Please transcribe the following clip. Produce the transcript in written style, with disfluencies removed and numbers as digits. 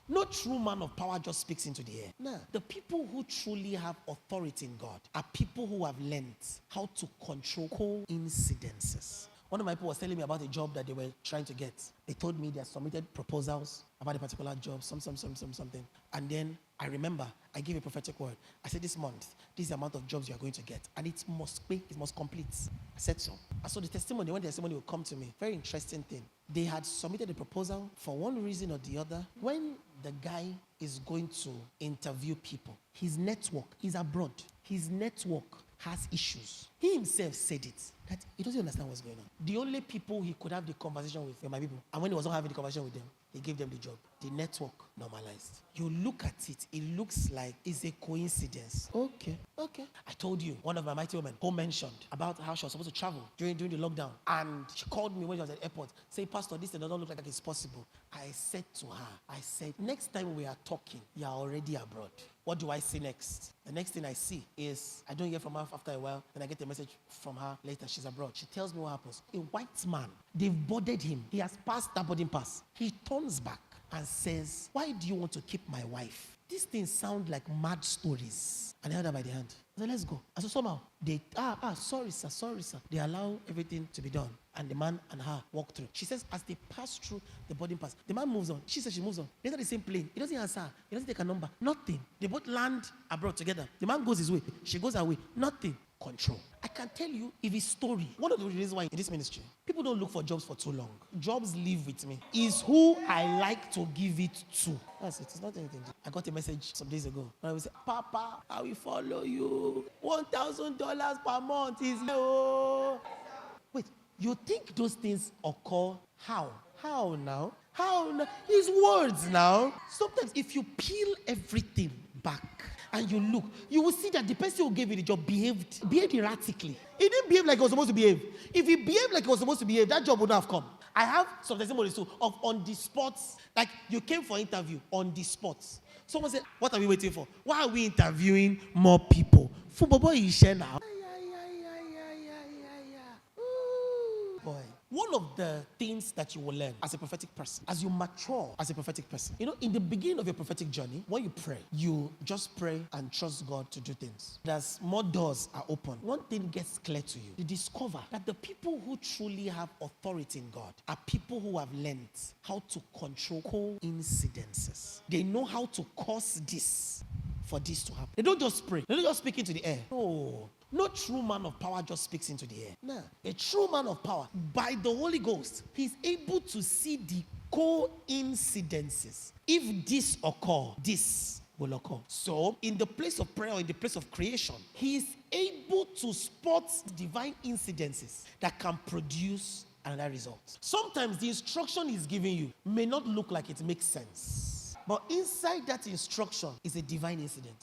No true man of power just speaks into the air. No. The people who truly have authority in God are people who have learned how to control coincidences. One of my people was telling me about a job that they were trying to get. They told me they had submitted proposals about a particular job, something. And then I remember I gave a prophetic word. I said, this month, this is the amount of jobs you are going to get. And it must pay, it must complete. I said so. And so the testimony, when the testimony will come to me, very interesting thing. They had submitted a proposal for one reason or the other. When the guy is going to interview people, his network is abroad. His network has issues. He himself said it, that he doesn't understand what's going on. The only people he could have the conversation with were my people. And when he was not having the conversation with them, he gave them the job. The network normalized. You look at it, it looks like it's a coincidence. Okay. I told you, one of my mighty women who mentioned about how she was supposed to travel during the lockdown. And she called me when she was at the airport, say, Pastor, this doesn't look like it's possible. I said to her, next time we are talking, you are already abroad. What do I see next? The next thing I see is, I don't hear from her after a while, then I get a message from her later, she's abroad. She tells me what happens. A white man, they've boarded him. He has passed that boarding pass. He turns back and says, why do you want to keep my wife? These things sound like mad stories. And I held her by the hand. I said, let's go. And so somehow, they, sorry sir. They allow everything to be done. And the man and her walk through. She says, as they pass through the boarding pass, the man moves on. She says she moves on. They're not the same plane. He doesn't answer. He doesn't take a number. Nothing. They both land abroad together. The man goes his way. She goes her way. Nothing. Control. I can tell you if it's story. One of the reasons why in this ministry, people don't look for jobs for too long. Jobs live with me. Is who I like to give it to. That's it. It's not anything. I got a message some days ago. And I will say, Papa, I will follow you. $1,000 per month is no. Wait, you think those things occur how? How now? How now? His words now. Sometimes if you peel everything back and you look, you will see that the person who gave you the job behaved erratically. He didn't behave like he was supposed to behave. If he behaved like he was supposed to behave, that job would not have come. I have some testimonies too of on the spot, like you came for interview on the spot. Someone said, what are we waiting for? Why are we interviewing more people? Football boy is share now. Boy. One of the things that you will learn as a prophetic person, as you mature as a prophetic person, in the beginning of your prophetic journey, when you pray, you just pray and trust God to do things. As more doors are open, one thing gets clear to you. You discover that the people who truly have authority in God are people who have learned how to control coincidences. They know how to cause this for this to happen. They don't just pray. They don't just speak into the air. No true man of power just speaks into the air. No. A true man of power, by the Holy Ghost, he's able to see the coincidences. If this occur, this will occur. So, in the place of prayer or in the place of creation, he is able to spot divine incidences that can produce another result. Sometimes the instruction he's giving you may not look like it makes sense. But inside that instruction is a divine incident.